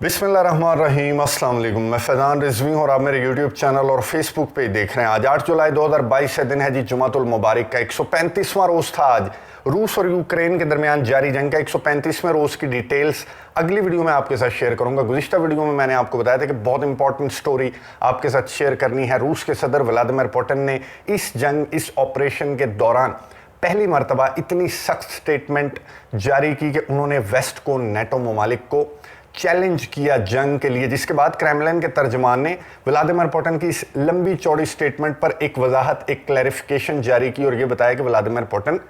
बिस्मिल्लाहिर्रहमानिर्रहीम, अस्सलाम वालेकुम। मैं फैज़ान रिजवी हूँ और आप मेरे यूट्यूब चैनल और फेसबुक पे देख रहे हैं। आज 8 जुलाई 2022 से दिन है जी जुमातुल मुबारक का 135वां रोज़ था। आज रूस और यूक्रेन के दरमियान जारी जंग का 135वें रोज़ की डिटेल्स अगली वीडियो में आपके साथ शेयर करूंगा। गुज़िश्ता वीडियो में मैंने आपको बताया था कि बहुत इंपॉर्टेंट स्टोरी आपके साथ शेयर करनी है। रूस के सदर व्लादिमीर पुतिन ने इस ऑपरेशन के दौरान पहली मरतबा इतनी सख्त स्टेटमेंट जारी की कि उन्होंने वेस्ट को, नेटो ममालिक को चैलेंज किया जंग के लिए, जिसके बाद क्रेमलिन के तर्जमान ने व्लादिमीर पुतिन की इस लंबी चौड़ी स्टेटमेंट पर एक वजाहत, एक क्लैरिफिकेशन जारी की और यह बताया कि व्लादिमीर पुतिन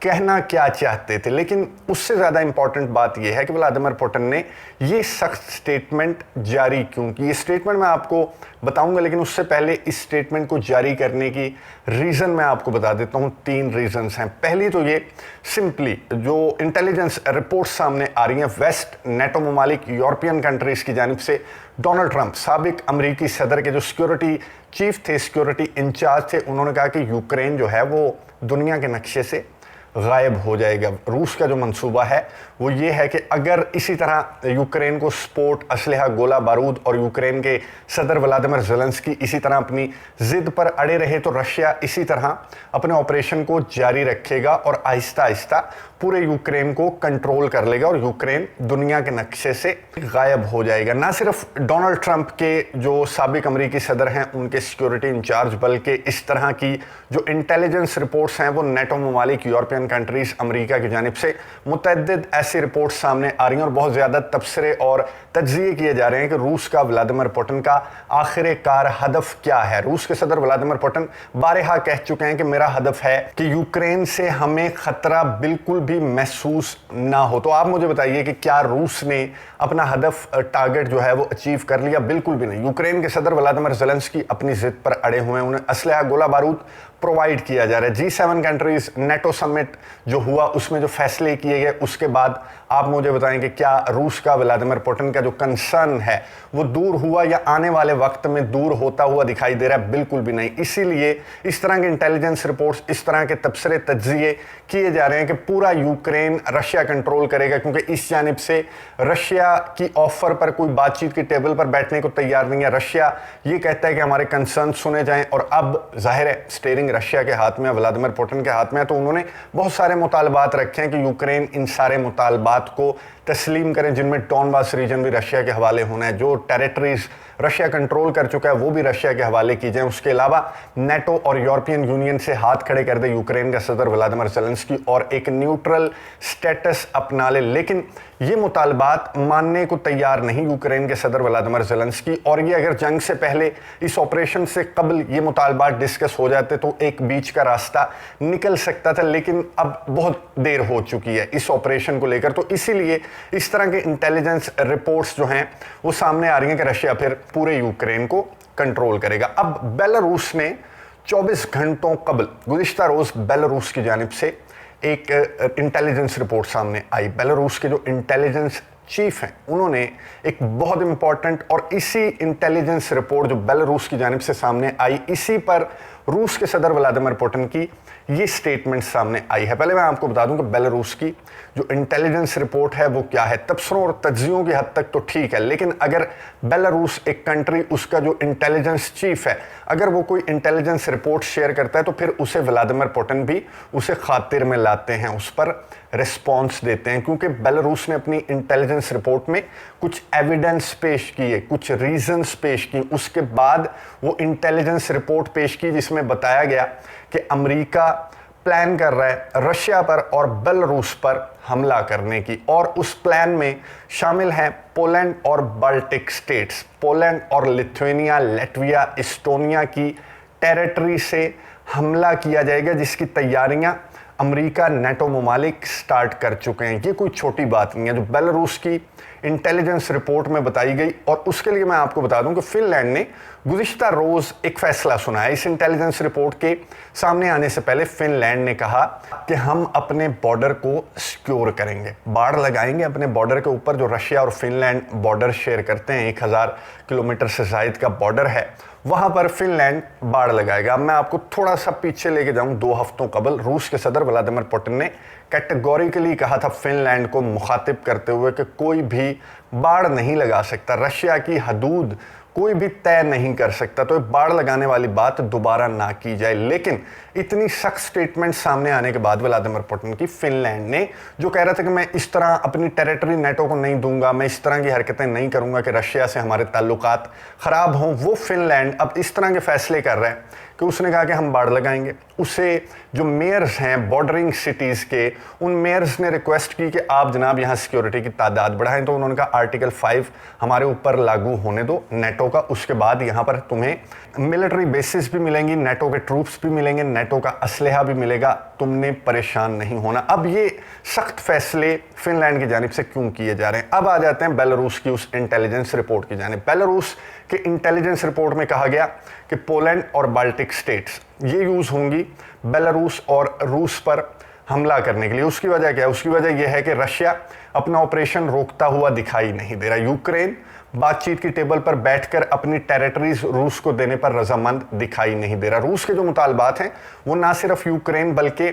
कहना क्या चाहते थे। लेकिन उससे ज़्यादा इंपॉर्टेंट बात यह है कि व्लादिमीर पुतिन ने ये सख्त स्टेटमेंट जारी क्यों की। ये स्टेटमेंट मैं आपको बताऊंगा, लेकिन उससे पहले इस स्टेटमेंट को जारी करने की रीज़न मैं आपको बता देता हूँ। 3 रीज़न्स हैं। पहली तो ये सिंपली जो इंटेलिजेंस रिपोर्ट्स सामने आ रही हैं वेस्ट, नेटो ममालिक, यूरोपियन कंट्रीज़ की जानिब से डोनाल्ड ट्रंप, साबिक अमरीकी सदर के जो सिक्योरिटी चीफ थे, सिक्योरिटी इंचार्ज थे, उन्होंने कहा कि यूक्रेन जो है वो दुनिया के नक्शे से गायब हो जाएगा। रूस का जो मंसूबा है वो ये है कि अगर इसी तरह यूक्रेन को सपोर्ट, असलहा, गोला बारूद और यूक्रेन के सदर व्लादिमीर ज़ेलेंस्की इसी तरह अपनी ज़िद पर अड़े रहे तो रशिया इसी तरह अपने ऑपरेशन को जारी रखेगा और आहिस्ता आहिस्ता पूरे यूक्रेन को कंट्रोल कर लेगा और यूक्रेन दुनिया के नक्शे से गायब हो जाएगा। ना सिर्फ डोनाल्ड ट्रंप के जो साबिक अमरीकी सदर हैं उनके सिक्योरिटी इंचार्ज, बल्कि इस तरह की जो इंटेलिजेंस रिपोर्ट्स हैं वो नेटो ममालिक, यूरोपियन कंट्रीज़, अमरीका की जानिब से मुतअद्दिद ऐसी रिपोर्ट्स सामने आ रही हैं और बहुत ज़्यादा तबसरे और तज्ज़िये किए जा रहे हैं कि रूस का व्लादिमीर पुतिन का आखिरकार हदफ क्या है। रूस के सदर व्लादिमीर पुतिन बारहा कह चुके हैं कि मेरा हदफ है कि यूक्रेन से हमें खतरा बिल्कुल भी महसूस ना हो। तो आप मुझे बताइए कि क्या रूस ने अपना हदफ, टारगेट जो है वो अचीव कर लिया? बिल्कुल भी नहीं। यूक्रेन के सदर व्लादिमीर ज़ेलेंस्की अपनी जिद पर अड़े हुए हैं, उन्हें असलहा, गोला बारूद प्रोवाइड किया जा रहा है। G7 कंट्रीज नेटो समिट जो हुआ उसमें जो फैसले किए गए उसके बाद आप मुझे बताएं कि क्या रूस का व्लादिमीर पुतिन का जो कंसर्न है वो दूर हुआ या आने वाले वक्त में दूर होता हुआ दिखाई दे रहा है? बिल्कुल भी नहीं। इसीलिए इस तरह के इंटेलिजेंस रिपोर्ट्स, इस तरह के तबसरे, तज्जिये किए जा रहे हैं कि पूरा यूक्रेन रशिया कंट्रोल करेगा, क्योंकि इस जानिब से रशिया की ऑफर पर कोई बातचीत की टेबल पर बैठने को तैयार नहीं है। रशिया ये कहता है कि हमारे कंसर्न सुने जाएं और अब जाहिर है स्टीयरिंग रशिया के हाथ में, व्लादिमीर पुतिन के हाथ में है। तो उन्होंने बहुत सारे मुतालबात रखे हैं कि यूक्रेन इन सारे मुतालबात को तस्लीम करें, जिनमें डॉनबास रीजन भी रशिया के हवाले होना है, जो टेरिटरीज रशिया कंट्रोल कर चुका है वो भी रशिया के हवाले की जाए। उसके अलावा नेटो और यूरोपियन यूनियन से हाथ खड़े कर दे यूक्रेन का सदर व्लादिमीर ज़ेलेंस्की और एक न्यूट्रल स्टेटस अपना ले। लेकिन ये मुतालबात मानने को तैयार नहीं यूक्रेन के सदर व्लादिमीर ज़ेलेंस्की, और ये अगर जंग से पहले, इस ऑपरेशन से कबल ये मुतालबात डिस्कस हो जाते तो एक बीच का रास्ता निकल सकता था, लेकिन अब बहुत देर हो चुकी है इस ऑपरेशन को लेकर। तो इसीलिए इस तरह के इंटेलिजेंस रिपोर्ट्स जो हैं वो सामने आ रही हैं कि रशिया फिर पूरे यूक्रेन को कंट्रोल करेगा। अब बेलारूस ने 24 घंटों कबल गुज़िश्ता रोज़ बेलारूस की जानिब से एक इंटेलिजेंस रिपोर्ट सामने आई। बेलारूस के जो इंटेलिजेंस चीफ हैं उन्होंने एक बहुत इंपॉर्टेंट, और इसी इंटेलिजेंस रिपोर्ट जो बेलारूस की जानिब से सामने आई, इसी पर रूस के सदर व्लादिमीर पुतिन की ये स्टेटमेंट सामने आई है। पहले मैं आपको बता दूं कि बेलारूस की जो इंटेलिजेंस रिपोर्ट है वो क्या है। तबसरों और तज्जियों की हद तक तो ठीक है, लेकिन अगर बेलारूस एक कंट्री, उसका जो इंटेलिजेंस चीफ है, अगर वो कोई इंटेलिजेंस रिपोर्ट शेयर करता है तो फिर उसे व्लादिमीर पुतिन भी उसे खातिर में लाते हैं, उस पर रिस्पॉन्स देते हैं, क्योंकि बेलारूस ने अपनी इंटेलिजेंस रिपोर्ट में कुछ एविडेंस पेश किए, कुछ रीजंस पेश की, उसके बाद वो इंटेलिजेंस रिपोर्ट पेश की जिसमें बताया गया कि अमेरिका प्लान कर रहा है रशिया पर और बेलारूस पर हमला करने की, और उस प्लान में शामिल हैं पोलैंड और बाल्टिक स्टेट्स। पोलैंड और लिथुआनिया, लैटविया, एस्टोनिया की टेरिटरी से हमला किया जाएगा, जिसकी तैयारियां अमेरिका, नेटो ममालिक स्टार्ट कर चुके हैं। ये कोई छोटी बात नहीं है जो बेलारूस की इंटेलिजेंस रिपोर्ट में बताई गई। और उसके लिए मैं आपको बता दूं कि फिनलैंड ने गुज़िश्ता रोज़ एक फैसला सुना है। इस इंटेलिजेंस रिपोर्ट के सामने आने से पहले फिनलैंड ने कहा कि हम अपने बॉर्डर को सिक्योर करेंगे, बाड़ लगाएंगे अपने बॉर्डर के ऊपर। जो रशिया और फिनलैंड बॉर्डर शेयर करते हैं, 1000 किलोमीटर से ज़ायद का बॉर्डर है, वहां पर फिनलैंड बाड़ लगाएगा। अब मैं आपको थोड़ा सा पीछे लेके जाऊं। 2 हफ्तों कबल रूस के सदर व्लादिमीर पुतिन ने कैटेगोरिकली कहा था फिनलैंड को मुखातिब करते हुए कि कोई भी बाड़ नहीं लगा सकता, रशिया की हदूद कोई भी तय नहीं कर सकता, तो बाड़ लगाने वाली बात दोबारा ना की जाए। लेकिन इतनी सख्त स्टेटमेंट सामने आने के बाद व्लादिमीर पुतिन की, फिनलैंड ने जो कह रहा था कि मैं इस तरह अपनी टेरिटरी नेटो को नहीं दूंगा, मैं इस तरह की हरकतें नहीं करूंगा कि रशिया से हमारे ताल्लुकात खराब हों, वो फिनलैंड अब इस तरह के फैसले कर रहा है कि उसने कहा कि हम बाड़ लगाएंगे। उसे जो मेयर्स हैं बॉर्डरिंग सिटीज़ के, उन मेयर्स ने रिक्वेस्ट की कि आप जनाब यहाँ सिक्योरिटी की तादाद बढ़ाएं, तो उन्होंने कहा आर्टिकल 5 हमारे ऊपर लागू होने दो नेटो का, उसके बाद यहाँ पर तुम्हें मिलिट्री बेसिस भी मिलेंगी, नेटो के ट्रूप्स भी मिलेंगे, नेटो का असलहा भी मिलेगा, तुमने परेशान नहीं होना। अब ये सख्त फैसले फिनलैंड की जानिब से क्यों किए जा रहे हैं? अब आ जाते हैं बेलारूस की उस इंटेलिजेंस रिपोर्ट की जानिब। बेलारूस के इंटेलिजेंस रिपोर्ट में कहा गया कि पोलैंड और बाल्टिक स्टेट्स ये यूज़ होंगी बेलारूस और रूस पर हमला करने के लिए। उसकी वजह क्या है? उसकी वजह यह है कि रशिया अपना ऑपरेशन रोकता हुआ दिखाई नहीं दे रहा। यूक्रेन बातचीत की टेबल पर बैठकर अपनी टेरिटरीज रूस को देने पर रजामंद दिखाई नहीं दे रहा। रूस के जो मुतालबात हैं वो ना सिर्फ यूक्रेन बल्कि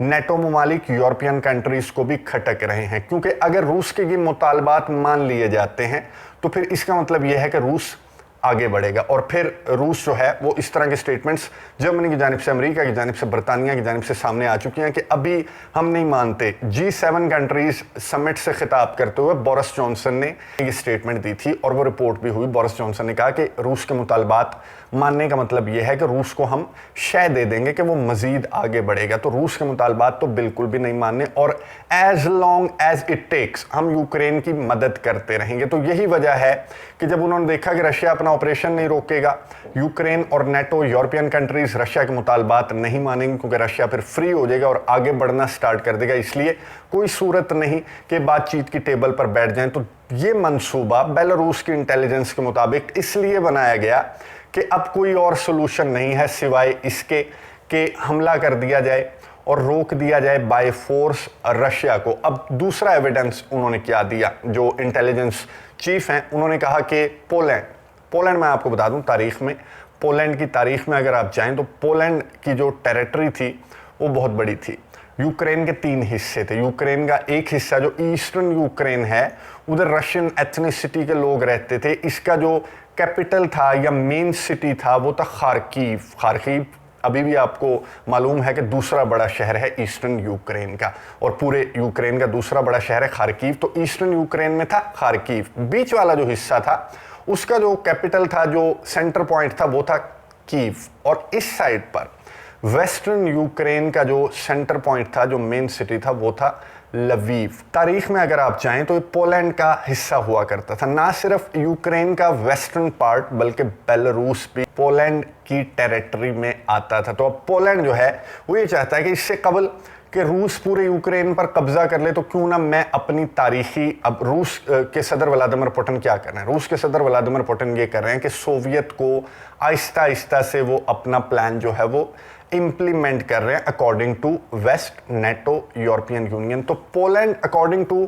नेटो ममालिक, यूरोपियन कंट्रीज को भी खटक रहे हैं, क्योंकि अगर रूस के ये मुतालबात मान लिए जाते हैं तो फिर इसका मतलब यह है कि रूस आगे बढ़ेगा, और फिर रूस जो है वो इस तरह के स्टेटमेंट्स जर्मनी की जानिब से, अमेरिका की जानिब से, बरतानिया की जानिब से सामने आ चुकी हैं कि अभी हम नहीं मानते। G7 कंट्रीज समिट से खिताब करते हुए बोरिस जॉनसन ने ये स्टेटमेंट दी थी और वो रिपोर्ट भी हुई। बोरिस जॉनसन ने कहा कि रूस के मुतालबात मानने का मतलब यह है कि रूस को हम शय दे देंगे कि वो मजीद आगे बढ़ेगा, तो रूस के मुतालबात तो बिल्कुल भी नहीं मानने, और as long as it takes हम यूक्रेन की मदद करते रहेंगे। तो यही वजह है कि जब उन्होंने देखा कि रशिया अपना ऑपरेशन नहीं रोकेगा, यूक्रेन और नेटो, यूरोपियन कंट्रीज रशिया के मुतालबात नहीं मानेंगे, क्योंकि रशिया फिर फ्री हो जाएगा और आगे बढ़ना स्टार्ट कर देगा, इसलिए कोई सूरत नहीं कि बातचीत की टेबल पर बैठ जाएं। तो ये मंसूबा बेलारूस की इंटेलिजेंस के मुताबिक इसलिए बनाया गया कि अब कोई और सोल्यूशन नहीं है सिवाय इसके कि हमला कर दिया जाए और रोक दिया जाए बाय फोर्स रशिया को। अब दूसरा एविडेंस उन्होंने क्या दिया, जो इंटेलिजेंस चीफ हैं उन्होंने कहा कि पोलैंड मैं आपको बता दूं, तारीख में पोलैंड की तारीख में अगर आप जाएं तो पोलैंड की जो टेरिटरी थी वो बहुत बड़ी थी। यूक्रेन के 3 हिस्से थे। यूक्रेन का एक हिस्सा जो ईस्टर्न यूक्रेन है, उधर रशियन एथनिसिटी के लोग रहते थे। इसका जो कैपिटल था या मेन सिटी था वो था खार्किव अभी भी आपको मालूम है कि दूसरा बड़ा शहर है ईस्टर्न यूक्रेन का, और पूरे यूक्रेन का दूसरा बड़ा शहर है खार्किव। तो ईस्टर्न यूक्रेन में था खार्किव। बीच वाला जो हिस्सा था उसका जो कैपिटल था, जो सेंटर पॉइंट था, वो था कीव। और इस साइड पर वेस्टर्न यूक्रेन का जो सेंटर पॉइंट था, जो मेन सिटी था, वो था लवीव। तारीख में अगर आप चाहें तो ये पोलैंड का हिस्सा हुआ करता था। ना सिर्फ यूक्रेन का वेस्टर्न पार्ट बल्कि बेलारूस भी पोलैंड की टेरिटरी में आता था। तो अब पोलैंड जो है वो ये चाहता है कि इससे कबल कि रूस पूरे यूक्रेन पर कब्जा कर ले, तो क्यों ना मैं अपनी तारीखी, अब रूस के सदर व्लादिमीर पुतिन क्या कर रहे हैं? रूस के सदर व्लादिमीर पुतिन ये कर रहे हैं कि सोवियत को आहिस्ता आहिस्ता से वो अपना प्लान जो है वो इम्प्लीमेंट कर रहे हैं according to west, NATO, European Union. तो Poland according to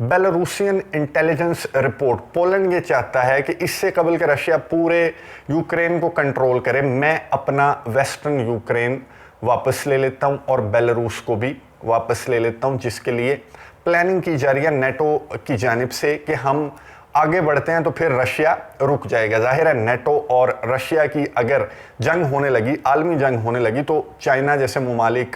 Belarusian intelligence report, Poland ये चाहता है कि इससे कबल के रशिया पूरे यूक्रेन को कंट्रोल करे, मैं अपना वेस्टर्न यूक्रेन वापस ले लेता हूं और बेलारूस को भी वापस ले लेता हूं, जिसके लिए प्लानिंग की जा रही है नेटो की जानिब से कि हम आगे बढ़ते हैं तो फिर रशिया रुक जाएगा। जाहिर है नेटो और रशिया की अगर जंग होने लगी, आलमी जंग होने लगी, तो चाइना जैसे ममालिक,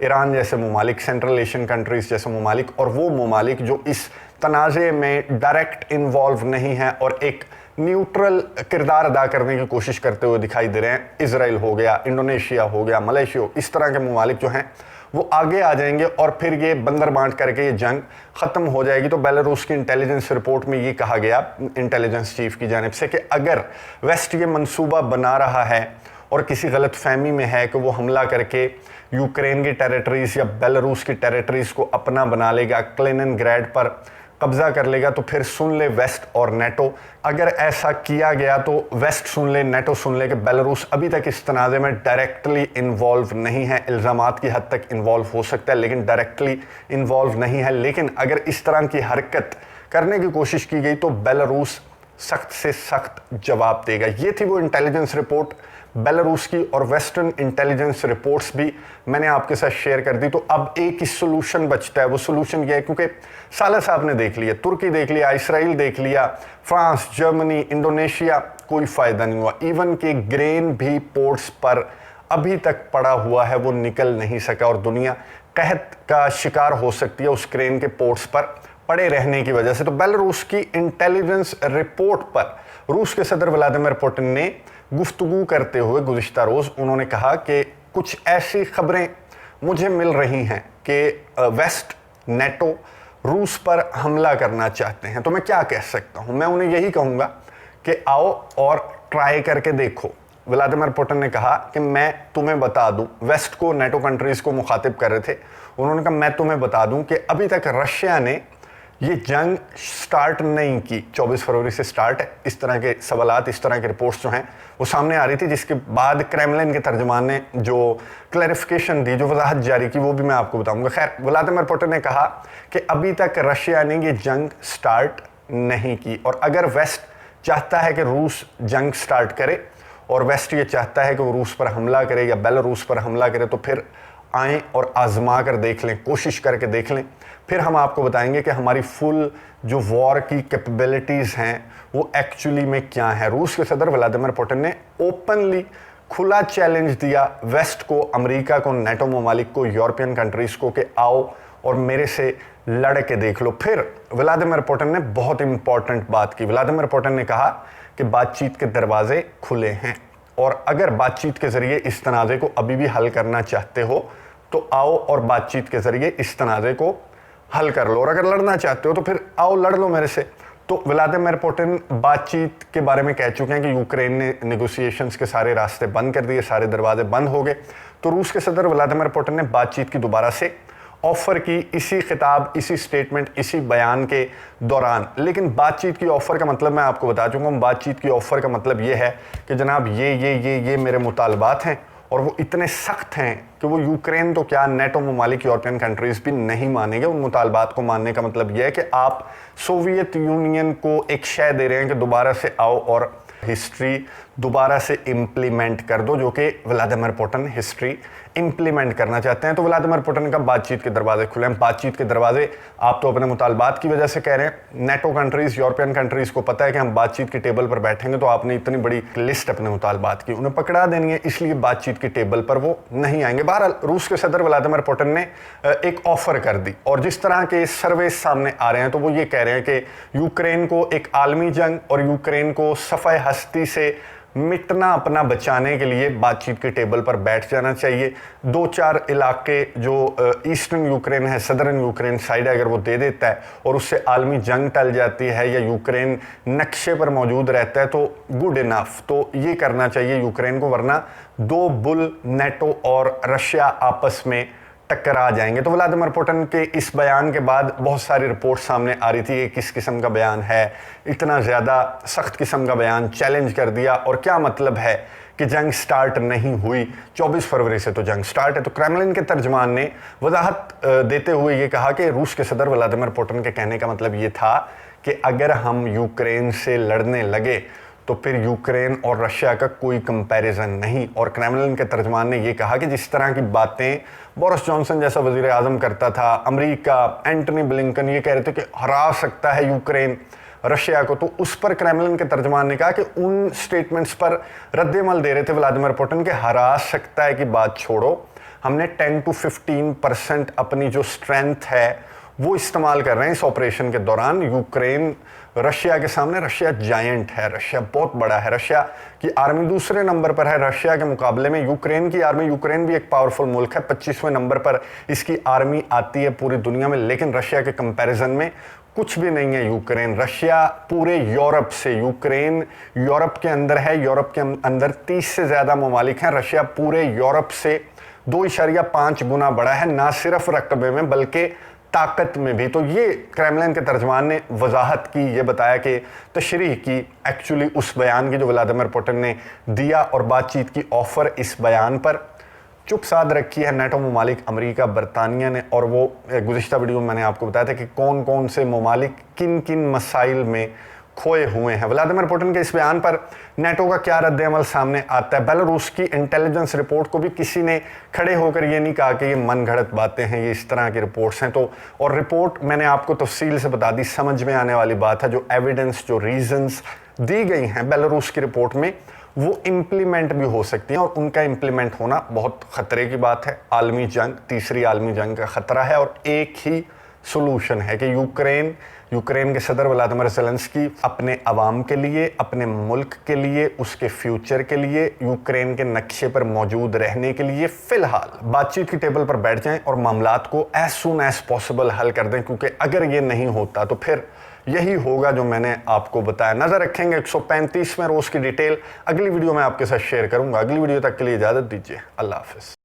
ईरान जैसे ममालिक, सेंट्रल एशियन कंट्रीज जैसे ममालिक और वो ममालिक जो इस तनाज़े में डायरेक्ट इन्वॉल्व नहीं है और एक न्यूट्रल किरदार अदा करने की कोशिश करते हुए दिखाई दे रहे हैं, इजराइल हो गया, इंडोनेशिया हो गया, मलेशिया, इस तरह के ममालिक जो हैं वो आगे आ जाएंगे और फिर ये बंदर बांट करके ये जंग ख़त्म हो जाएगी। तो बेलारूस की इंटेलिजेंस रिपोर्ट में ये कहा गया इंटेलिजेंस चीफ की जानिब से कि अगर वेस्ट ये मंसूबा बना रहा है और किसी गलत फहमी में है कि वो हमला करके यूक्रेन की टेरिटरीज़ या बेलारूस की टेरिटरीज़ को अपना बना लेगा, कलिनिनग्राड पर कब्जा कर लेगा, तो फिर सुन ले वेस्ट और नेटो। अगर ऐसा किया गया तो वेस्ट सुन ले, नेटो सुन ले कि बेलारूस अभी तक इस तनाज़े में डायरेक्टली इन्वॉल्व नहीं है, इल्ज़ामात की हद तक इन्वॉल्व हो सकता है लेकिन डायरेक्टली इन्वॉल्व नहीं है। लेकिन अगर इस तरह की हरकत करने की कोशिश की गई तो बेलारूस सख्त से सख्त जवाब देगा। ये थी वो इंटेलिजेंस रिपोर्ट बेलारूस की, और वेस्टर्न इंटेलिजेंस रिपोर्ट्स भी मैंने आपके साथ शेयर कर दी। तो अब एक ही सोल्यूशन बचता है, वो सोल्यूशन ये है, क्योंकि साले साहब ने देख लिया, तुर्की देख लिया, इसराइल देख लिया, फ्रांस, जर्मनी, इंडोनेशिया, कोई फ़ायदा नहीं हुआ। इवन के ग्रेन भी पोर्ट्स पर अभी तक पड़ा हुआ है, वो निकल नहीं सका, और दुनिया कहत का शिकार हो सकती है उस ग्रेन के पोर्ट्स पर पड़े रहने की वजह से। तो बेलारूस की इंटेलिजेंस रिपोर्ट पर रूस के सदर व्लादिमीर पुतिन ने गुफ्तगू करते हुए गुज़िश्ता रोज़ उन्होंने कहा कि कुछ ऐसी खबरें मुझे मिल रही हैं कि वेस्ट, नेटो रूस पर हमला करना चाहते हैं। तो मैं क्या कह सकता हूं? मैं उन्हें यही कहूंगा कि आओ और ट्राई करके देखो। व्लादिमीर पुतिन ने कहा कि मैं तुम्हें बता दूं, वेस्ट को, नेटो कंट्रीज़ को मुखातिब कर रहे थे, उन्होंने कहा मैं तुम्हें बता दूं कि अभी तक रशिया ने ये जंग स्टार्ट नहीं की। 24 फरवरी से स्टार्ट है, इस तरह के सवालात, इस तरह के रिपोर्ट्स जो हैं वो सामने आ रही थी, जिसके बाद क्रेमलिन के तर्जमान ने जो क्लैरिफिकेशन दी, जो वजाहत जारी की, वो भी मैं आपको बताऊंगा। खैर, व्लादिमीर पुतिन ने कहा कि अभी तक रशिया ने ये जंग स्टार्ट नहीं की, और अगर वेस्ट चाहता है कि रूस जंग स्टार्ट करे, और वेस्ट ये चाहता है कि वो रूस पर हमला करे या बेलारूस पर हमला करे, तो फिर आएँ और आजमा कर देख लें, कोशिश करके देख लें, फिर हम आपको बताएंगे कि हमारी फुल जो वॉर की कैपेबिलिटीज़ हैं वो एक्चुअली में क्या है। रूस के सदर व्लादिमीर पुतिन ने ओपनली खुला चैलेंज दिया वेस्ट को, अमेरिका को, नेटो ममालिक को, यूरोपियन कंट्रीज़ को कि आओ और मेरे से लड़ के देख लो। फिर व्लादिमीर पुतिन ने बहुत इंपॉर्टेंट बात की। व्लादिमीर पुतिन ने कहा कि बातचीत के दरवाजे खुले हैं, और अगर बातचीत के ज़रिए इस तनाज़े को अभी भी हल करना चाहते हो तो आओ और बातचीत के ज़रिए इस तनाज़े को हल कर लो, और अगर लड़ना चाहते हो तो फिर आओ लड़ लो मेरे से। तो व्लादिमीर पुतिन बातचीत के बारे में कह चुके हैं कि यूक्रेन ने नेगोशिएशंस के सारे रास्ते बंद कर दिए, सारे दरवाजे बंद हो गए। तो रूस के सदर व्लादिमीर पुतिन ने बातचीत की दोबारा से ऑफ़र की, इसी खिताब, इसी स्टेटमेंट, इसी बयान के दौरान। लेकिन बातचीत की ऑफ़र का मतलब मैं आपको बता चुका हूँ। बातचीत की ऑफ़र का मतलब ये है कि जनाब ये मेरे मुतालबात हैं, और वो इतने सख्त हैं कि वो यूक्रेन तो क्या, नेटो ममालिक, यूरोपियन कंट्रीज़ भी नहीं मानेंगे। उन मुतालबात को मानने का मतलब यह है कि आप सोवियत यूनियन को एक शय दे रहे हैं कि दोबारा से आओ और हिस्ट्री दोबारा से इम्प्लीमेंट कर दो, जो कि व्लादिमीर पुतिन हिस्ट्री इम्प्लीमेंट करना चाहते हैं। तो व्लादिमीर पुतिन का बातचीत के दरवाजे खुले हैं। बातचीत के दरवाजे आप तो अपने मुतालबात की वजह से कह रहे हैं। नेटो कंट्रीज़, यूरोपियन कंट्रीज़ को पता है कि हम बातचीत की टेबल पर बैठेंगे तो आपने इतनी बड़ी लिस्ट अपने मुतालबात की उन्हें पकड़ा देनी है, इसलिए बातचीत की टेबल पर वो नहीं आएंगे। बहरहाल रूस के सदर व्लादिमीर पुतिन ने एक ऑफ़र कर दी, और जिस तरह के सर्वे सामने आ रहे हैं तो वो ये कह रहे हैं कि यूक्रेन को एक आलमी जंग और यूक्रेन को सफ़े हस्ती से मिटना अपना बचाने के लिए बातचीत की टेबल पर बैठ जाना चाहिए। 2-4 इलाके जो ईस्टर्न यूक्रेन है, सदर्न यूक्रेन साइड, अगर वो दे देता है और उससे आलमी जंग टल जाती है या यूक्रेन नक्शे पर मौजूद रहता है तो गुड इनफ। तो ये करना चाहिए यूक्रेन को, वरना दो बुल नेटो और रशिया आपस में टकरा जाएंगे। तो व्लादिमीर पुतिन के इस बयान के बाद बहुत सारी रिपोर्ट सामने आ रही थी कि किस किस्म का बयान है, इतना ज़्यादा सख्त किस्म का बयान, चैलेंज कर दिया, और क्या मतलब है कि जंग स्टार्ट नहीं हुई, 24 फरवरी से तो जंग स्टार्ट है। तो क्रेमलिन के तर्जमान ने वजाहत देते हुए ये कहा कि रूस के सदर व्लादिमीर पुतिन के कहने का मतलब ये था कि अगर हम यूक्रेन से लड़ने लगे तो फिर यूक्रेन और रशिया का कोई कंपैरिजन नहीं। और क्रेमलिन के तर्जमान ने यह कहा कि जिस तरह की बातें बोरिस जॉनसन जैसा वजीर आज़म करता था, अमेरिका, एंटनी ब्लिंकन ये कह रहे थे कि हरा सकता है यूक्रेन रशिया को, तो उस पर क्रेमलिन के तर्जमान ने कहा कि उन स्टेटमेंट्स पर रद्द-ए-अमल दे रहे थे व्लादिमीर पुतिन के हरा सकता है कि बात छोड़ो, हमने 10 to 15% अपनी जो स्ट्रेंथ है वो इस्तेमाल कर रहे हैं इस ऑपरेशन के दौरान। यूक्रेन रशिया के सामने, रशिया जायंट है, रशिया बहुत बड़ा है, रशिया की आर्मी दूसरे नंबर पर है रशिया के मुकाबले में यूक्रेन की आर्मी। यूक्रेन भी एक पावरफुल मुल्क है, 25वें नंबर पर इसकी आर्मी आती है पूरी दुनिया में, लेकिन रशिया के कंपैरिजन में कुछ भी नहीं है यूक्रेन। रशिया पूरे यूरोप से, यूक्रेन यूरोप के अंदर है, यूरोप के अंदर 30 से ज़्यादा ममालिक हैं, रशिया पूरे यूरोप से 2.5 गुना बड़ा है, ना सिर्फ रकबे में बल्कि ताकत में भी। तो ये क्रेमलिन के तर्जमान ने वजाहत की, ये बताया कि तशरीह की एक्चुअली उस बयान की जो व्लादिमीर पुतिन ने दिया, और बातचीत की ऑफ़र इस बयान पर चुप साध रखी है नेटो ममालिक, अमेरिका, बरतानिया ने। और वो गुज़िश्ता वीडियो में मैंने आपको बताया था कि कौन कौन से ममालिक किन किन मसाइल में खोए हुए हैं। व्लादिमीर पुतिन के इस बयान पर नेटो का क्या रद्द-ए-अमल सामने आता है? बेलारूस की इंटेलिजेंस रिपोर्ट को भी किसी ने खड़े होकर ये नहीं कहा कि ये मन घड़त बातें हैं, ये इस तरह की रिपोर्ट्स हैं। तो और रिपोर्ट मैंने आपको तफसील से बता दी, समझ में आने वाली बात है। जो एविडेंस, जो रीजंस दी गई हैं बेलारूस की रिपोर्ट में, वो इम्प्लीमेंट भी हो सकती हैं और उनका इम्प्लीमेंट होना बहुत खतरे की बात है। आलमी जंग, तीसरी आलमी जंग का खतरा है और एक ही सोल्यूशन है कि यूक्रेन के सदर व्लादिमीर ज़ेलेंस्की अपने अवाम के लिए, अपने मुल्क के लिए, उसके फ्यूचर के लिए, यूक्रेन के नक्शे पर मौजूद रहने के लिए फ़िलहाल बातचीत की टेबल पर बैठ जाएं और मामलात को एज सून एज पॉसिबल हल कर दें, क्योंकि अगर ये नहीं होता तो फिर यही होगा जो मैंने आपको बताया। नज़र रखेंगे 135वें रोज़ की डिटेल अगली वीडियो में आपके साथ शेयर करूंगा। अगली वीडियो तक के लिए इजाज़त दीजिए। अल्लाह हाफ़िज़।